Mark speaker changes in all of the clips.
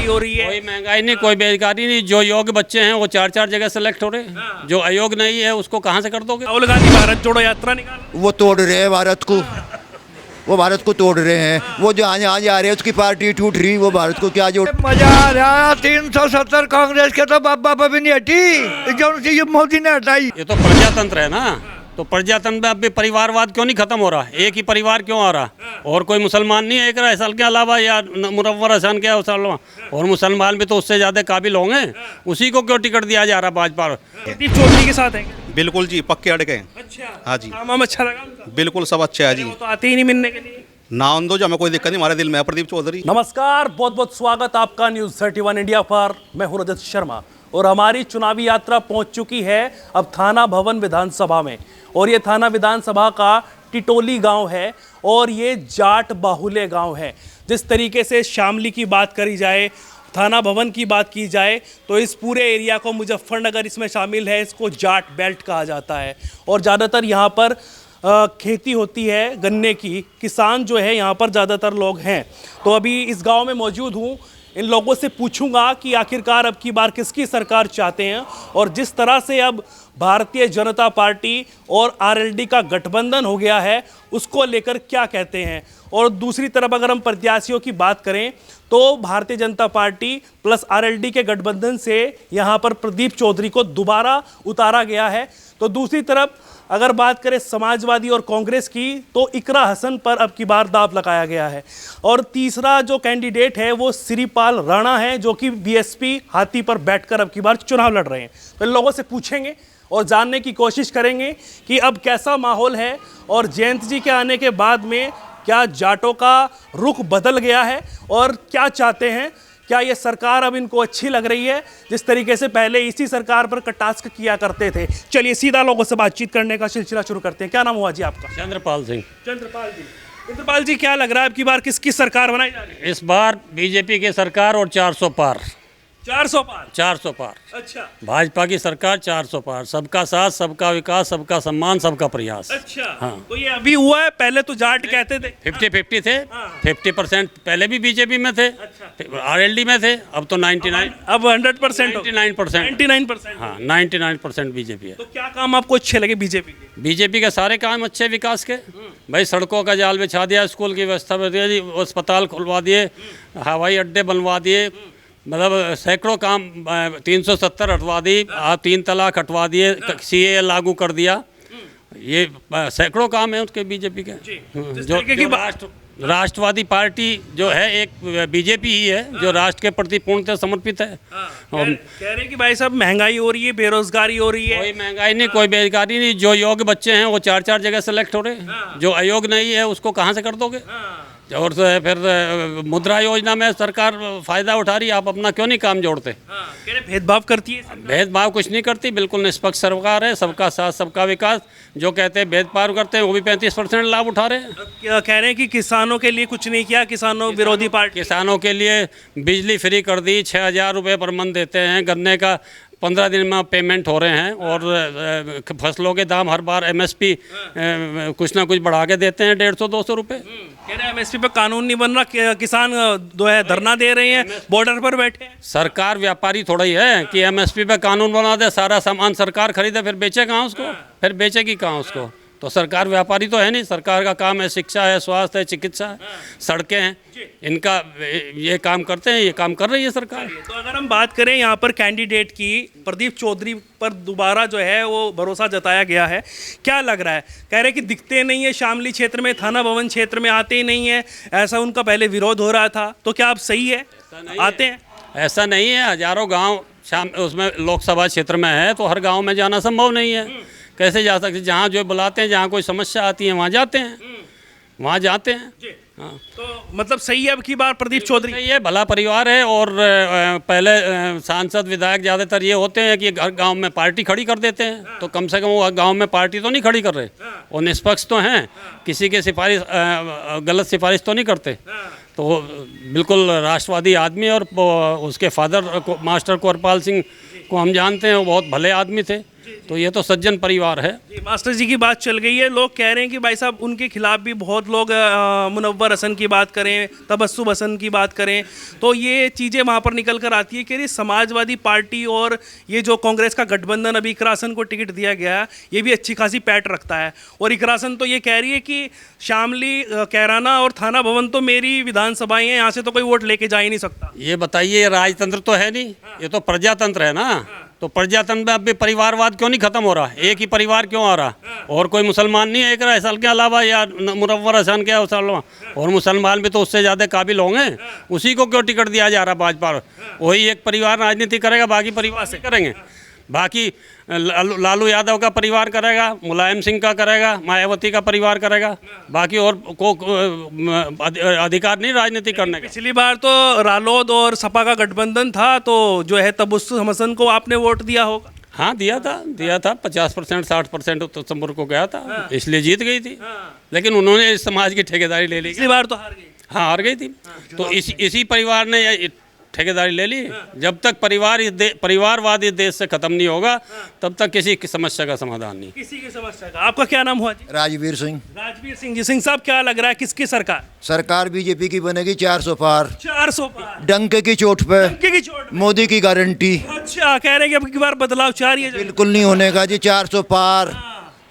Speaker 1: महंगाई हो रही है।
Speaker 2: कोई महंगाई नहीं, कोई बेरोजगारी नहीं। जो योग्य बच्चे हैं वो 4-4 जगह सेलेक्ट हो रहे हैं। जो अयोग्य नहीं है उसको कहाँ से कर दोगे?
Speaker 1: राहुल गांधी भारत जोड़ो यात्रा निकाल,
Speaker 3: वो तोड़ रहे हैं भारत को, वो भारत को तोड़ रहे हैं। वो जो आज आज आ रहे हैं उसकी पार्टी टूट रही, वो भारत को क्या जोड़।
Speaker 4: मजा आ रहा है। 370 कांग्रेस के तो बाबा भी नहीं हटी, जो मोदी ने हटाई।
Speaker 2: ये तो प्रजातंत्र है ना, तो प्रजातंत्र में अभी परिवारवाद क्यों नहीं खत्म हो रहा? एक ही परिवार क्यों आ रहा? और कोई मुसलमान नहीं है एक साल के अलावा, या मुनव्वर हसन के साल, और मुसलमान भी तो उससे ज़्यादा काबिल होंगे। उसी को क्यों टिकट दिया जा रहा भाजपा?
Speaker 1: प्रदीप चौधरी के साथ है।
Speaker 5: बिल्कुल जी, पक्के अड़ गए।
Speaker 1: अच्छा,
Speaker 5: हाँ जी,
Speaker 1: काम अच्छा लगा उनका?
Speaker 5: बिल्कुल सब अच्छा है जी।
Speaker 1: वो तो आते ही नहीं मिलने के लिए।
Speaker 5: नाम दो जो हमें कोई दिक्कत नहीं, हमारे दिल में है प्रदीप चौधरी।
Speaker 6: नमस्कार, बहुत बहुत स्वागत आपका न्यूज़ 31 इंडिया पर। मैं हूं रजत शर्मा और हमारी चुनावी यात्रा पहुंच चुकी है अब थाना भवन विधानसभा में। और ये थाना विधानसभा का टिटोली गांव है और ये जाट बाहुल्य गांव है। जिस तरीके से शामली की बात करी जाए, थाना भवन की बात की जाए, तो इस पूरे एरिया को, मुजफ्फरनगर इसमें शामिल है, इसको जाट बेल्ट कहा जाता है। और ज़्यादातर यहाँ पर खेती होती है गन्ने की। किसान जो है यहाँ पर ज़्यादातर लोग हैं। तो अभी इस गांव में मौजूद हूँ, इन लोगों से पूछूंगा कि आखिरकार अब की बार किसकी सरकार चाहते हैं और जिस तरह से अब भारतीय जनता पार्टी और आरएलडी का गठबंधन हो गया है उसको लेकर क्या कहते हैं। और दूसरी तरफ अगर हम प्रत्याशियों की बात करें तो Bharatiya Janata party plus RLD के गठबंधन से यहाँ पर प्रदीप चौधरी को दोबारा उतारा गया है। तो दूसरी तरफ अगर बात करें समाजवादी और कांग्रेस की तो इकरा हसन पर अब की बार दांव लगाया गया है। और तीसरा जो कैंडिडेट है वो श्रीपाल राणा है, जो कि बीएसपी हाथी पर बैठकर अब की बार चुनाव लड़ रहे हैं। तो इन लोगों से पूछेंगे और जानने की कोशिश करेंगे कि अब कैसा माहौल है और जयंत जी के आने के बाद में क्या जाटों का रुख बदल गया है और क्या चाहते हैं। क्या ये सरकार अब इनको अच्छी लग रही है जिस तरीके से पहले इसी सरकार पर कटाक्ष किया करते थे। चलिए सीधा लोगों से बातचीत करने का सिलसिला शुरू करते हैं। क्या नाम हुआ जी आपका?
Speaker 2: चंद्रपाल सिंह।
Speaker 1: चंद्रपाल जी, चंद्रपाल जी क्या लग रहा है अब की बार किसकी सरकार बनाई जा रही है?
Speaker 2: इस बार बीजेपी की सरकार और 400 पार।
Speaker 1: 400 पार?
Speaker 2: 400 पार।
Speaker 1: अच्छा
Speaker 2: भाजपा की सरकार 400 पार। सबका साथ, सबका विकास, सबका सम्मान, सबका प्रयास।
Speaker 1: अच्छा।
Speaker 2: हाँ।
Speaker 1: तो ये अभी हुआ है, पहले तो जाट कहते थे
Speaker 2: 50-50 थे।
Speaker 1: हाँ।
Speaker 2: 50% पहले भी बीजेपी में थे, आरएलडी में थे, अब तो 99,
Speaker 1: अब 100%
Speaker 2: 99%।
Speaker 1: 99%।
Speaker 2: हाँ, 99% बीजेपी है।
Speaker 1: तो क्या काम आपको अच्छे लगे बीजेपी के?
Speaker 2: बीजेपी के सारे काम अच्छे विकास के। भाई सड़कों का जाल बिछा दिया, स्कूल की व्यवस्था कर दिया जी, अस्पताल खुलवा दिए, हवाई अड्डे बनवा दिए, मतलब सैकड़ों काम। 370 हटवा दी, 3 तलाक हटवा दिए, सीए लागू कर दिया। ये सैकड़ों काम है उसके बीजेपी के। जो राष्ट्रवादी पार्टी जो है एक बीजेपी ही है जो राष्ट्र के प्रति पूर्णतः समर्पित है।
Speaker 1: कह रहे हैं कि भाई साहब महंगाई हो रही है, बेरोजगारी हो रही है।
Speaker 2: कोई महंगाई नहीं, कोई बेरोजगारी नहीं। जो योग्य बच्चे हैं वो 4-4 जगह सेलेक्ट हो रहे हैं। जो अयोग्य नहीं है उसको कहाँ से कर दोगे? और फिर मुद्रा योजना में सरकार फायदा उठा रही है, आप अपना क्यों नहीं काम जोड़ते?
Speaker 1: कह रहे भेदभाव करती है।
Speaker 2: भेदभाव कुछ नहीं करती, बिल्कुल निष्पक्ष सरकार है, सबका साथ सबका विकास। जो कहते हैं भेदभाव करते हैं वो भी 35% लाभ उठा रहे हैं।
Speaker 1: कह रहे हैं कि किसानों के लिए कुछ नहीं किया, किसानों विरोधी पार्टी।
Speaker 2: किसानों के लिए बिजली फ्री कर दी, 6,000 रुपये पर मन देते हैं, गन्ने का 15 दिन में पेमेंट हो रहे हैं, और फसलों के दाम हर बार एमएसपी कुछ ना कुछ बढ़ा के देते हैं, 150-200 रुपये।
Speaker 1: कह रहे हैं एमएसपी पे कानून नहीं बन रहा, किसान जो है धरना दे रहे हैं, बॉर्डर पर बैठे हैं।
Speaker 2: सरकार व्यापारी थोड़ा ही है कि एमएसपी पे कानून बना दे, सारा सामान सरकार खरीदे, फिर बेचे कहाँ उसको? फिर बेचेगी कहाँ उसको? तो सरकार व्यापारी तो है नहीं। सरकार का काम है शिक्षा है, स्वास्थ्य है, चिकित्सा है, सड़कें हैं, इनका ये काम करते हैं, ये काम कर रही है सरकार।
Speaker 1: तो अगर हम बात करें यहाँ पर कैंडिडेट की, प्रदीप चौधरी पर दोबारा जो है वो भरोसा जताया गया है, क्या लग रहा है? कह रहे हैं कि दिखते नहीं है शामली क्षेत्र में, थाना भवन क्षेत्र में आते ही नहीं है, ऐसा उनका पहले विरोध हो रहा था। तो क्या आप सही है, आते हैं?
Speaker 2: ऐसा नहीं है, हजारों गाँव उसमें लोकसभा क्षेत्र में है, तो हर गाँव में जाना संभव नहीं है। कैसे जा सकते? जहाँ जो बुलाते हैं, जहाँ कोई समस्या आती है वहाँ जाते हैं, वहाँ जाते हैं। हाँ।
Speaker 1: तो मतलब सही है अब की बार प्रदीप चौधरी?
Speaker 2: ये भला परिवार है। और पहले सांसद विधायक ज़्यादातर ये होते हैं कि हर गांव में पार्टी खड़ी कर देते हैं, तो कम से कम वो गांव में पार्टी तो नहीं खड़ी कर रहे, और निष्पक्ष तो हैं, किसी के सिफारिश गलत सिफारिश तो नहीं करते। तो बिल्कुल राष्ट्रवादी आदमी। और उसके फादर मास्टर कुंवरपाल सिंह को हम जानते हैं, वो बहुत भले आदमी थे। तो ये तो सज्जन परिवार है।
Speaker 1: जी, मास्टर जी की बात चल गई है। लोग कह रहे हैं कि भाई साहब उनके खिलाफ भी बहुत लोग मुनव्वर हसन की बात करें, तबस्सुम हसन की बात करें, तो ये चीज़ें वहाँ पर निकल कर आती है कि समाजवादी पार्टी और ये जो कांग्रेस का गठबंधन अभी इकरा हसन को टिकट दिया गया है, ये भी अच्छी खासी पैठ रखता है। और इकरा हसन तो ये कह रही है कि शामली, कैराना और थाना भवन तो मेरी विधानसभाएं हैं, यहाँ से तो कोई वोट लेके जा ही नहीं सकता।
Speaker 2: ये बताइए, ये राजतंत्र तो है नहीं, ये तो प्रजातंत्र है ना। तो प्रजातंत्र में अब भी परिवारवाद क्यों नहीं खत्म हो रहा? एक ही परिवार क्यों आ रहा? और कोई मुसलमान नहीं है एक साल के अलावा, या मुनव्वर हसन क्या और मुसलमान भी तो उससे ज़्यादा काबिल होंगे, उसी को क्यों टिकट दिया जा रहा भाजपा? वही एक परिवार राजनीति करेगा, बाकी परिवार से करेंगे। बाकी लालू यादव का परिवार करेगा, मुलायम सिंह का करेगा, मायावती का परिवार करेगा, बाकी और को अधिकार नहीं राजनीति करने का।
Speaker 1: पिछली बार तो रालोद और सपा का गठबंधन था, तो जो है तबस्सुम हसन को आपने वोट दिया होगा।
Speaker 2: हाँ, दिया था 50% 60% तो तंबुर को गया था, इसलिए जीत गई थी। लेकिन उन्होंने इस समाज की ठेकेदारी ले ली।
Speaker 1: पिछली बार तो हार गई।
Speaker 2: हाँ, हार गई थी। तो इसी परिवार ने ठेकेदारी ले ली। जब तक परिवारवाद इस देश से खत्म नहीं होगा, तब तक किसी की समस्या का समाधान नहीं।
Speaker 1: किसी की समस्या का। आपका क्या नाम हुआ जी?
Speaker 3: राजवीर सिंह।
Speaker 1: राजवीर सिंह जी। सिंह साहब, क्या लग रहा है किसकी सरकार?
Speaker 3: सरकार बीजेपी की बनेगी 400 पार,
Speaker 1: 400 पार,
Speaker 3: डंके की चोट पे,
Speaker 1: डंके की चोट पे।
Speaker 3: मोदी की गारंटी।
Speaker 1: अच्छा, कह रहे हैं कि अब की बार बदलाव चाह रही है।
Speaker 3: बिल्कुल नहीं होने का जी 400 पार,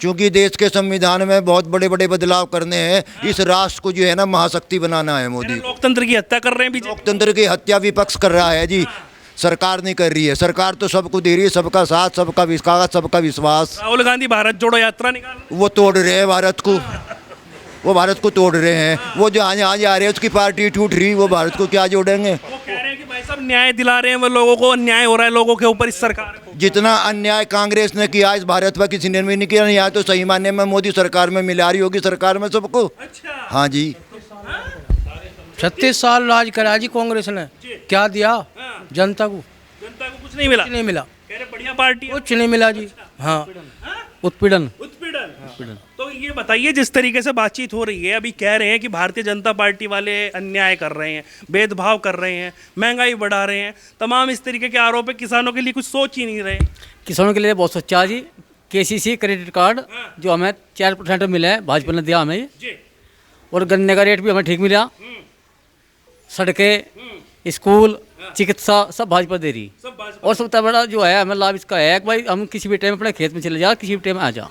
Speaker 3: क्योंकि देश के संविधान में बहुत बड़े बड़े बदलाव करने हैं। इस राष्ट्र को जो है ना महाशक्ति बनाना है मोदी।
Speaker 1: लोकतंत्र की हत्या कर रहे हैं बीजेपी।
Speaker 3: लोकतंत्र की हत्या विपक्ष कर रहा है जी, सरकार नहीं कर रही है। सरकार तो सबको दे रही है, सबका साथ, सबका विश्वास, सबका विश्वास।
Speaker 1: राहुल गांधी भारत जोड़ो यात्रा निकाल,
Speaker 3: वो तोड़ रहे हैं भारत को, वो भारत को तोड़ रहे हैं। वो जो आज आ रहे हैं उसकी पार्टी टूट रही, वो भारत को क्या जोड़ेंगे?
Speaker 1: वो कह रहे हैं कि भाई साहब न्याय दिला रहे हैं वो लोगों को, अन्याय हो रहा है लोगों के ऊपर इस सरकार को।
Speaker 3: जितना अन्याय कांग्रेस ने किया इस भारत पर किसी ने भी नहीं किया। यहाँ तो सही मायने में मोदी सरकार में मिला रही होगी सरकार में सबको।
Speaker 1: अच्छा।
Speaker 3: हाँ जी,
Speaker 7: 36 साल राज करा जी कांग्रेस ने, क्या दिया जनता को?
Speaker 1: जनता को कुछ नहीं मिला।
Speaker 7: कुछ नहीं मिला,
Speaker 1: कह रहे बढ़िया पार्टी है।
Speaker 7: कुछ नहीं मिला जी। हाँ, उत्पीड़न।
Speaker 1: उत्पीड़न। तो ये बताइए, जिस तरीके से बातचीत हो रही है, अभी कह रहे हैं कि भारतीय जनता पार्टी वाले अन्याय कर रहे हैं, भेदभाव कर रहे हैं, महंगाई बढ़ा रहे हैं, तमाम इस तरीके के आरोप है। किसानों के लिए कुछ सोच ही नहीं रहे।
Speaker 7: किसानों के लिए बहुत सोचा जी। KCC क्रेडिट कार्ड जो हमें 4% मिला है, भाजपा ने दिया हमें।
Speaker 1: जी।
Speaker 7: और गन्ने का रेट भी हमें ठीक मिला। सड़कें, स्कूल, चिकित्सा सब भाजपा दे रही।
Speaker 1: सब भाजपा।
Speaker 7: और सबसे बड़ा जो है हमें लाभ इसका है कि भाई हम किसी भी टाइम अपने खेत में चले जा, किसी भी टाइम आ जा।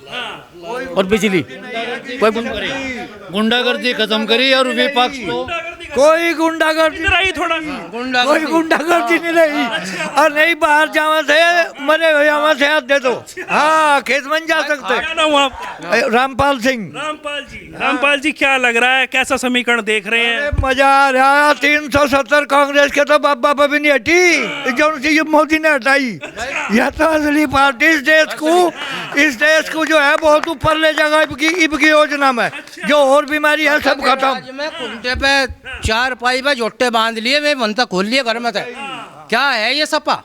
Speaker 7: और बिजली कोई
Speaker 4: गुंडागर्दी खत्म करी और विपक्ष तो कोई गुंडागर्दी
Speaker 1: रही थोड़ा
Speaker 4: कोई गुंडागर्दी नहीं रही। और नहीं बाहर जावा थे, मरे हुए यहाँ से दे दो। हाँ, खेत बन जा सकते।
Speaker 1: क्या नाम हुआ आपका?
Speaker 4: रामपाल सिंह।
Speaker 1: रामपाल जी, क्या लग रहा है, कैसा समीकरण देख रहे हैं?
Speaker 4: मजा आ रहा है। 370 कांग्रेस के तो बाप बाप अभी नहीं हटी, जो ये मोदी ने हटाई। यह तो असली पार्टी इस देश को जो है बहुत ऊपर ले जाएगा इबकी योजना में। जो और बीमारी है सब खत्म।
Speaker 7: मैं कुंटे पे 4 पाई पे जोटे बांध लिए, मैं बनता खोल लिए घर में थे। क्या है ये सपा?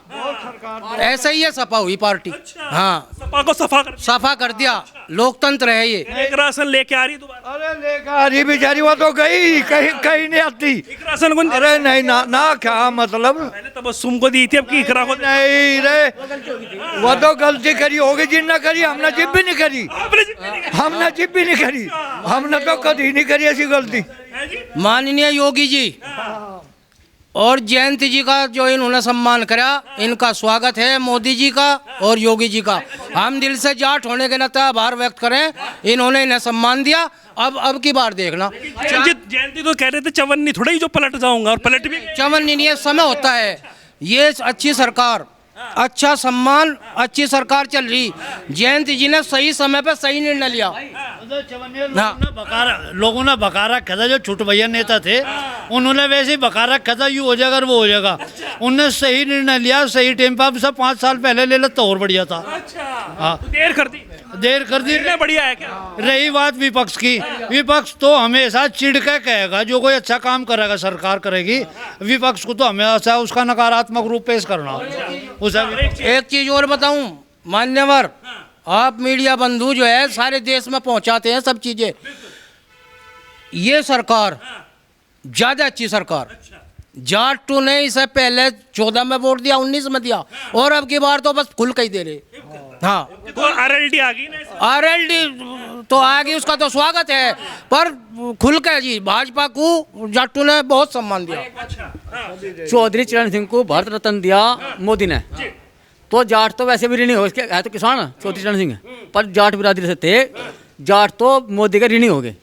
Speaker 7: ऐसा ही है सपा हुई पार्टी। हाँ,
Speaker 1: सपा को सफा
Speaker 7: कर दिया। लोकतंत्र है ये।
Speaker 1: एक राशन लेके आ रही दोबारा।
Speaker 4: अरे लेकर आ रही बेचारी, वो तो गई, कहीं नहीं आती।
Speaker 1: एक राशन को
Speaker 4: अरे नहीं ना क्या मतलब?
Speaker 1: पहले तबस्सुम को दी थी, अब की इकरा को
Speaker 4: नहीं रे, वो तो गलती करी होगी जिन न करी। हमने जिप भी नहीं करी, हमने जिप भी नहीं करी, हमने तो कभी नहीं करी ऐसी गलती।
Speaker 7: माननीय योगी जी और जयंती जी का जो इन्होंने सम्मान करा, इनका स्वागत है। मोदी जी का और योगी जी का हम दिल से जाट होने के नाते आभार व्यक्त करें। इन्होंने इन्हें सम्मान दिया। अब की बार देखना।
Speaker 1: जयंती तो कह रहे थे चवन्नी थोड़ा ही जो पलट जाऊंगा, और पलट भी।
Speaker 7: चवन्नी नहीं है, समय होता है। ये अच्छी सरकार, अच्छा सम्मान, अच्छी सरकार चल रही। जयंती जी ने सही समय पे सही निर्णय लिया।
Speaker 8: लोगों ने बका रखा था, जो छुट भैया नेता थे उन्होंने वैसे ही बका रखा था, यूँ हो जाएगा वो हो जाएगा। उनने सही निर्णय लिया, सही टाइम पर। सब 5 साल पहले ले लेता और बढ़िया था।
Speaker 1: हाँ, देर कर दी। बढ़िया है क्या?
Speaker 8: रही बात विपक्ष की, विपक्ष तो हमेशा चिढ़ के कहेगा जो कोई अच्छा काम करेगा सरकार करेगी। विपक्ष को तो हमेशा उसका नकारात्मक रूप पेश करना।
Speaker 7: एक चीज और बताऊं मान्यवर, आप मीडिया बंधु जो है सारे देश में पहुंचाते हैं सब चीजें। ये सरकार ज्यादा अच्छी सरकार। जाट टू ने इसे पहले 14 में वोट दिया, 19 में दिया, और अब की बार तो बस खुल के ही दे रहे। हाँ
Speaker 1: तो आरएलडी आ गई ना।
Speaker 7: आरएलडी तो आएगी, उसका तो स्वागत है, पर खुल के जी भाजपा को जाटू ने बहुत सम्मान दिया।
Speaker 2: चौधरी चरण सिंह को भारत रत्न दिया मोदी ने, तो जाट तो वैसे भी ऋणी हो, इसके है तो किसान चौधरी चरण सिंह, पर जाट बिरादरी से थे, जाट तो मोदी के ऋणी हो गए,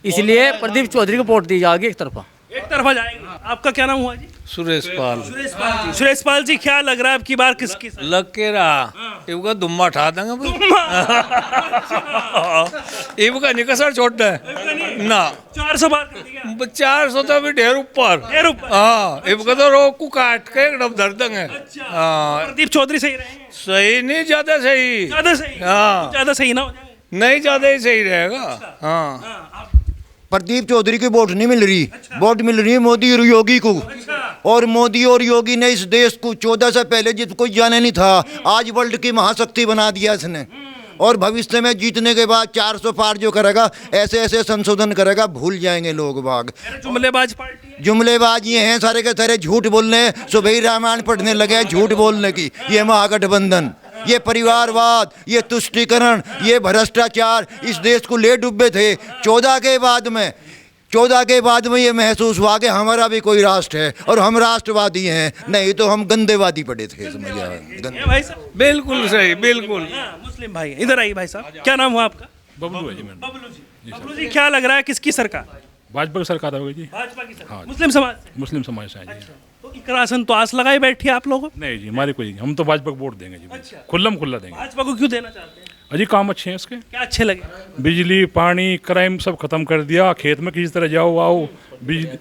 Speaker 2: इसलिए प्रदीप चौधरी को वोट दी जाएगी एक तरफा
Speaker 1: जाएगी। आपका क्या नाम हुआ जी?
Speaker 9: सुरेश पाल।
Speaker 1: सुरेश पाल जी, क्या लग रहा है अब की बार किसकी?
Speaker 9: लग के रहा इवका दुम्मा उठा देंगे इवका निकसर छोड़ है ना।
Speaker 1: 400 बार कर दिया।
Speaker 9: 400 तो अभी ढेर ऊपर। हाँ, इवका तो रोक को काट के एकदम धर देंगे। हाँ,
Speaker 1: प्रदीप चौधरी सही रहेंगे?
Speaker 9: सही नहीं, ज्यादा सही।
Speaker 1: ज्यादा सही?
Speaker 9: हाँ,
Speaker 1: ज्यादा सही ना हो जाए?
Speaker 9: नहीं, ज्यादा ही सही रहेगा। हाँ,
Speaker 3: प्रदीप चौधरी की वोट नहीं मिल रही, वोट मिल रही है मोदी और योगी को। और मोदी और योगी ने इस देश को 14 से पहले जिस कोई जाने नहीं था, आज वर्ल्ड की महाशक्ति बना दिया इसने। और भविष्य में जीतने के बाद 400 पार जो करेगा, ऐसे ऐसे संशोधन करेगा, भूल जाएंगे लोग बाग।
Speaker 1: जुमलेबाज पार्टी है।
Speaker 3: जुमलेबाज ये हैं सारे के सारे, झूठ बोलने, सुबह ही रामायण पढ़ने लगे हैं झूठ बोलने की। ये महागठबंधन, ये परिवारवाद, ये तुष्टीकरण, ये भ्रष्टाचार इस देश को ले डूबे थे। 14 के बाद में ये महसूस हुआ कि हमारा भी कोई राष्ट्र है और हम राष्ट्रवादी हैं, नहीं तो हम गंदेवादी पड़े थे। समझ
Speaker 1: भाई साहब?
Speaker 9: बिल्कुल सही, बिल्कुल।
Speaker 1: मुस्लिम भाई इधर आइए। भाई साहब, क्या नाम हुआ आपका?
Speaker 10: बबलू है जी। मैम
Speaker 1: बबलू जी, क्या लग रहा है किसकी सरकार?
Speaker 10: भाजपा की सरकार होगी जी।
Speaker 1: भाजपा की सरकार।
Speaker 10: हाँ,
Speaker 1: मुस्लिम समाज से?
Speaker 10: मुस्लिम समाज से है जी।
Speaker 1: तो इकरासन तो आस लगाए बैठी आप लोगों?
Speaker 10: नहीं जी, हमारे कोई, हम तो भाजपा को वोट देंगे जी। खुल्ला देंगे।
Speaker 1: भाजपा को क्यों देना चाहते हैं?
Speaker 10: अजी काम अच्छे हैं इसके।
Speaker 1: क्या अच्छे लगे?
Speaker 10: बिजली, पानी, क्राइम सब खत्म कर दिया। खेत में किसी तरह जाओ आओ, बिजली।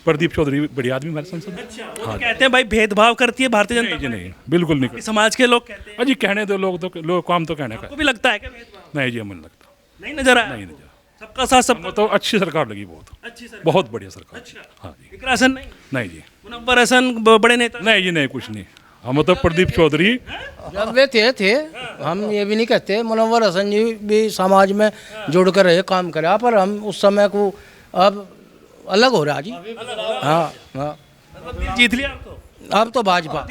Speaker 10: प्रदीप चौधरी बढ़िया आदमी हमारे संसद में।
Speaker 1: वो तो कहते हैं भाई भेदभाव करती है भारतीय जनता
Speaker 10: नहीं जी, नहीं, बिल्कुल नहीं।
Speaker 1: समाज के लोग कहते हैं।
Speaker 10: अजी कहने दो, लोग काम तो कहने का।
Speaker 1: आपको भी लगता है क्या भेदभाव?
Speaker 10: नहीं जी, हमें लगता
Speaker 1: नहीं नजर आया?
Speaker 10: नहीं नजर।
Speaker 1: सबका साथ सब
Speaker 10: तो अच्छी सरकार लगी, बहुत
Speaker 1: अच्छी सरकार,
Speaker 10: बहुत बढ़िया सरकार। हाँ जी।
Speaker 1: इकरासन नहीं?
Speaker 10: नहीं जी,
Speaker 1: मुनव्वर हसन बड़े नेता?
Speaker 10: नहीं जी, नहीं, कुछ नहीं। हम तो प्रदीप चौधरी।
Speaker 7: जब वे थे हम ये भी नहीं कहते, मुनव्वर हसन जी भी समाज में जुड़ कर रहे, काम करा, पर हम उस समय को अब अलग हो रहा जी। हाँ हाँ,
Speaker 1: जीत लिया आपको?
Speaker 7: अब तो भाजपा।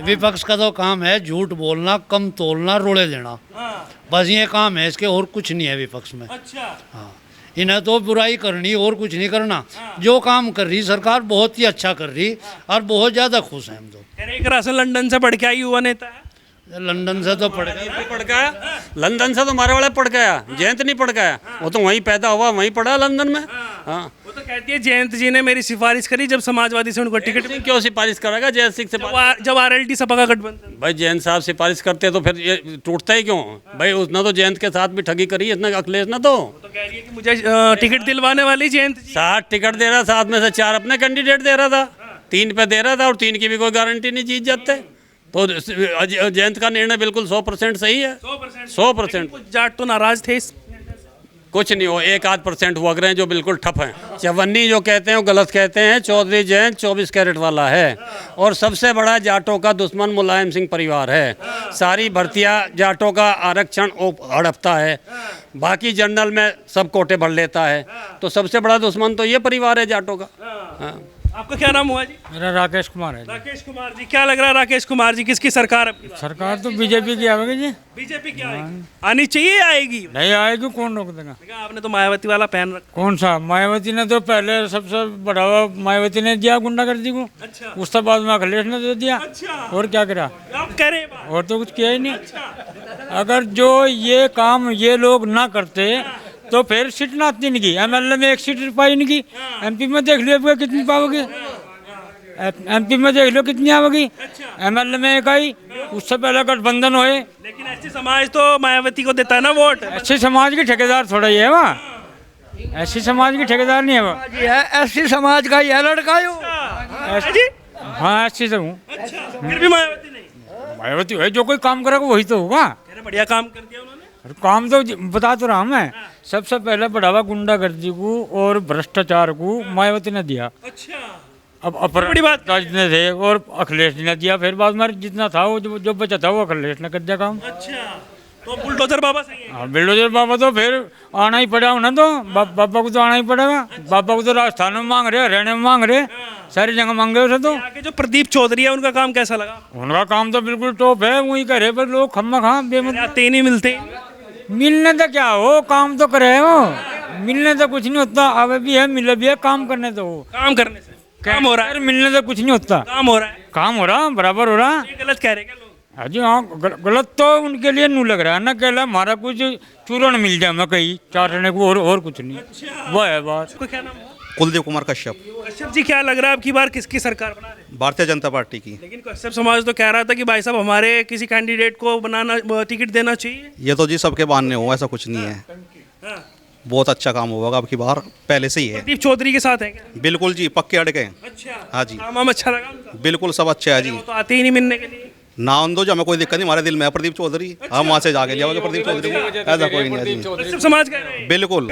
Speaker 8: विपक्ष का तो काम है झूठ बोलना, कम तोलना, रोड़े देना, बस ये काम है इसके, और कुछ नहीं है विपक्ष में।
Speaker 1: अच्छा।
Speaker 8: हाँ, इन्हें तो बुराई करनी और कुछ नहीं करना। जो काम कर रही सरकार बहुत ही अच्छा कर रही और बहुत ज़्यादा खुश हैं हम तो।
Speaker 1: इकरासन लंदन से पढ़ के आई युवा नेता है।
Speaker 8: लंदन से तो पढ़ गया।
Speaker 2: पढ़ के आया लंदन से, तो हमारे वाले पढ़ के आया, जयंत नहीं पढ़ के आया, वो तो वहीं पैदा हुआ, वहीं पढ़ा लंदन में। हाँ,
Speaker 1: वो तो कहती है जयंत जी ने मेरी सिफारिश करी जब समाजवादी से उनको टिकट।
Speaker 2: क्यों सिफारिश करेगा जयंत सिंह से?
Speaker 1: जब आरएलडी सपा का गठबंधन।
Speaker 2: भाई जयंत साहब सिफारिश करते तो फिर ये टूटता ही क्यों? भाई उसने तो जयंत के साथ भी ठगी करी, इतना अखिलेश ना तो
Speaker 1: कह रही है कि मुझे टिकट दिलवाने वाली जयंत जी।
Speaker 2: 7 टिकट दे रहा, 7 में से 4 अपने कैंडिडेट दे रहा था, 3 पे दे रहा था, और 3 की भी कोई गारंटी नहीं जीत जाते। तो जयंत का निर्णय बिल्कुल 100% सही है। 100%।
Speaker 1: जाट तो नाराज थे इस
Speaker 2: कुछ नहीं हो, 1-8% हुआ करें जो बिल्कुल ठप हैं। चवन्नी जो कहते हैं वो गलत कहते हैं। चौधरी जयंत 24 कैरेट वाला है, और सबसे बड़ा जाटों का दुश्मन मुलायम सिंह परिवार है। सारी भर्तियां जाटों का आरक्षण हड़पता है, बाकी जनरल में सब कोटे भर लेता है, तो सबसे बड़ा दुश्मन तो ये परिवार है जाटों का। हाँ।
Speaker 1: आपका क्या नाम हुआ जी?
Speaker 11: मेरा राकेश कुमार है।
Speaker 1: राकेश कुमार जी, क्या लग रहा है राकेश कुमार जी किसकी सरकार है?
Speaker 11: सरकार तो बीजेपी की आएगी जी।
Speaker 1: बीजेपी की आएगी? आनी चाहिए, आएगी?
Speaker 11: नहीं आएगी, कौन रोक देगा?
Speaker 1: आपने तो मायावती वाला पहन रखा।
Speaker 11: कौन सा? मायावती ने तो पहले सबसे बढ़ावा मायावती ने दिया गुंडागर्दी को।
Speaker 1: अच्छा।
Speaker 11: उसके बाद में अखिलेश ने दे दिया।
Speaker 1: अच्छा।
Speaker 11: और क्या करा?
Speaker 1: आप कह रहे
Speaker 11: और तो कुछ किया ही नहीं। अगर जो ये काम ये लोग ना करते तो फिर सीट ना आती नहीं। एमएलए में 1 सीट पाई नहीं। एमपी में देख लो कितनी पाओगे, एमपी में देख लो कितनी आवेगी। एमएलए में 1 आई, उससे पहले गठबंधन होए।
Speaker 1: लेकिन ऐसे समाज तो मायावती को देता है ना वोट।
Speaker 11: ऐसे समाज के ठेकेदार थोड़ा ही है वहाँ, ऐसी समाज के ठेकेदार नहीं है वो।
Speaker 4: ऐसी समाज का यह लड़का है।
Speaker 11: हाँ, ऐसी तो हूँ।
Speaker 1: फिर भी मायावती नहीं?
Speaker 11: मायावती है, जो कोई काम करेगा वही तो होगा।
Speaker 1: बढ़िया काम कर दिया उन्होंने।
Speaker 11: काम तो बता तो रहा मैं, सबसे पहले बढ़ावा गुंडागर्दी को और भ्रष्टाचार को मायावती ने दिया।
Speaker 1: अच्छा।
Speaker 11: अब बड़ी बात जितने थे और अखिलेश जी ने दिया, फिर बाद में जितना था वो जो बचा था वो अखिलेश ने कर दिया काम।
Speaker 1: अच्छा। तो बुलडोजर बाबा सही है।
Speaker 11: हाँ, बिल्डोजर बाबा तो फिर आना ही पड़ा ना, तो बाबा को तो आना ही पड़ेगा। बाबा को तो राजस्थान में मांग रहे, हरियाणा में मांग रहे, सारी जगह मांगे उसे तो।
Speaker 1: यहाँ के जो प्रदीप चौधरी है उनका काम कैसा लगा?
Speaker 11: उनका काम तो बिल्कुल टॉप है, वही करे पर लोग खम्मा खा बेमत
Speaker 1: आते ही नहीं मिलते।
Speaker 11: मिलने तो क्या हो, काम तो करे हो, मिलने तो कुछ नहीं होता। अब भी है, मिले भी है, काम करने तो हो,
Speaker 1: काम करने से काम हो रहा है,
Speaker 11: मिलने तो कुछ नहीं होता।
Speaker 1: काम हो रहा है,
Speaker 11: काम हो रहा, बराबर हो रहा।
Speaker 1: ये गलत कह रहे हैं क्या लोग?
Speaker 11: हाँ जी, हाँ, गलत तो उनके लिए नहीं लग रहा है ना, कहला हमारा कुछ चूरण मिल जाए मकई चाटने को, और कुछ नहीं, वो है बात।
Speaker 1: आपका क्या नाम है?
Speaker 5: कुलदीप कुमार कश्यप।
Speaker 1: कश्यप जी, क्या लग रहा है अब की बार किसकी सरकार बना रहे हैं?
Speaker 5: भारतीय जनता पार्टी की।
Speaker 1: लेकिन कश्यप समाज तो कह रहा था कि भाई साहब हमारे किसी कैंडिडेट को बनाना, टिकट देना चाहिए।
Speaker 5: ये तो जी सबके मानने हो, ऐसा कुछ नहीं है। बहुत अच्छा काम होगा अब की बार, पहले से ही है।
Speaker 1: प्रदीप चौधरी के साथ है क्या?
Speaker 5: बिल्कुल जी, पक्के अड़के हैं।
Speaker 1: अच्छा,
Speaker 5: हाँ जी,
Speaker 1: काम अच्छा लगा उनका?
Speaker 5: बिल्कुल सब अच्छा है जी।
Speaker 1: वो तो आते ही नहीं मिलने के लिए।
Speaker 5: नाम दो जो, हमें कोई दिक्कत नहीं, हमारे दिल में है प्रदीप चौधरी। हम वहाँ से जाके लिया प्रदीप चौधरी को, ऐसा कोई नहीं है जी।
Speaker 1: कश्यप समाज कह रहे हैं।
Speaker 5: बिल्कुल।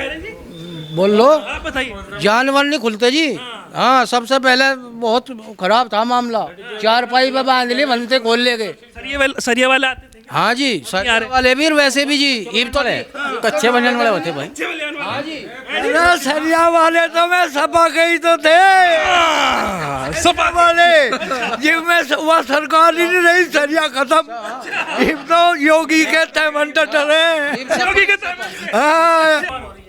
Speaker 7: बोल लो,
Speaker 1: आप बताइए।
Speaker 7: जानवर नहीं खुलते जी। हाँ, सबसे पहले बहुत खराब था मामला, चारपाई पे बांध ली, बनते खोल ले गए।
Speaker 1: सरिया वाले आते थे।
Speaker 7: हाँ जी, सर वाले भी और वैसे भी जी, ईब तो कच्चे बनने वाले होते भाई। हाँ जी,
Speaker 4: अरे सरिया वाले तो मैं सपा गई तो थे, सपा वाले जिनमें वह सरकार ही नहीं रही, सरिया खत्म। ये तो योगी के तहमन टरे।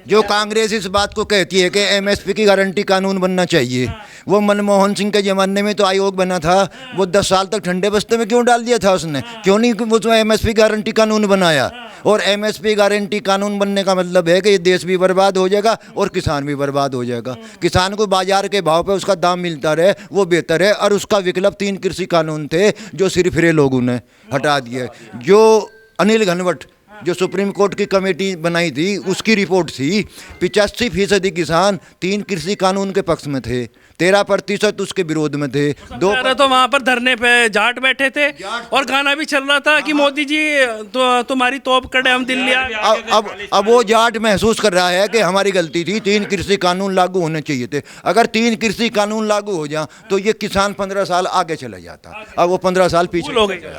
Speaker 3: जो कांग्रेस इस बात को कहती है कि एमएसपी की गारंटी कानून बनना चाहिए, वो मनमोहन सिंह के ज़माने में तो आयोग बना था, वो 10 साल तक ठंडे बस्ते में क्यों डाल दिया था उसने? क्यों नहीं वो एमएसपी गारंटी कानून बनाया? और एमएसपी गारंटी कानून बनने का मतलब है कि ये देश भी बर्बाद हो जाएगा और किसान भी बर्बाद हो जाएगा। किसान को बाजार के भाव पे उसका दाम मिलता रहे, वो बेहतर है। और उसका विकल्प 3 कृषि कानून थे जो सिर्फ रे लोगों ने हटा दिए। जो अनिल घनवट जो सुप्रीम कोर्ट की कमेटी बनाई थी, उसकी रिपोर्ट थी 85% किसान 3 कृषि कानून के पक्ष में थे, 13% उसके विरोध में थे।
Speaker 1: तो वहाँ पर धरने पे जाट बैठे थे और गाना भी चल रहा था कि मोदी जी तो तुम्हारी तोप कड़े हम दिल्ली आ।
Speaker 3: अब वो जाट महसूस कर रहा है कि हमारी गलती थी, 3 कृषि कानून लागू होने चाहिए थे। अगर 3 कृषि कानून लागू हो जाए तो ये किसान 15 साल आगे चला जाता, अब वो 15 साल पीछे हो गए।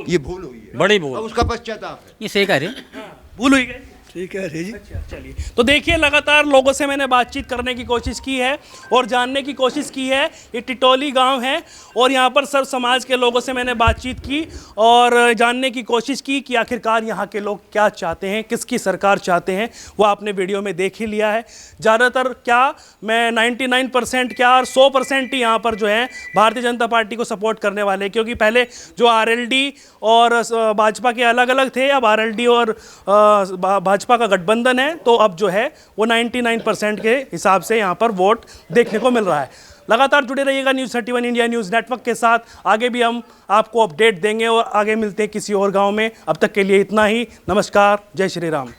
Speaker 3: ये भूल हुई है,
Speaker 2: बड़ी भूल,
Speaker 3: उसका पश्चाताप है।
Speaker 2: ये सही कह रहे,
Speaker 1: भूल हुई गई।
Speaker 4: ठीक है जी।
Speaker 1: चलिए, तो देखिए, लगातार लोगों से मैंने बातचीत करने की कोशिश की है और जानने की कोशिश की है। ये टिटोली गांव है और यहाँ पर सर्व समाज के लोगों से मैंने बातचीत की और जानने की कोशिश की कि आखिरकार यहाँ के लोग क्या चाहते हैं, किसकी सरकार चाहते हैं। वो आपने वीडियो में देख ही लिया है। ज़्यादातर क्या, मैं 99% क्या और 100% ही यहाँ पर जो है भारतीय जनता पार्टी को सपोर्ट करने वाले, क्योंकि पहले जो आरएलडी और भाजपा के अलग अलग थे, अब आरएलडी और भाजपा का गठबंधन है, तो अब जो है वो 99% के हिसाब से यहाँ पर वोट देखने को मिल रहा है। लगातार जुड़े रहिएगा न्यूज़ 31 इंडिया न्यूज़ नेटवर्क के साथ। आगे भी हम आपको अपडेट देंगे और आगे मिलते हैं किसी और गांव में। अब तक के लिए इतना ही। नमस्कार, जय श्री राम।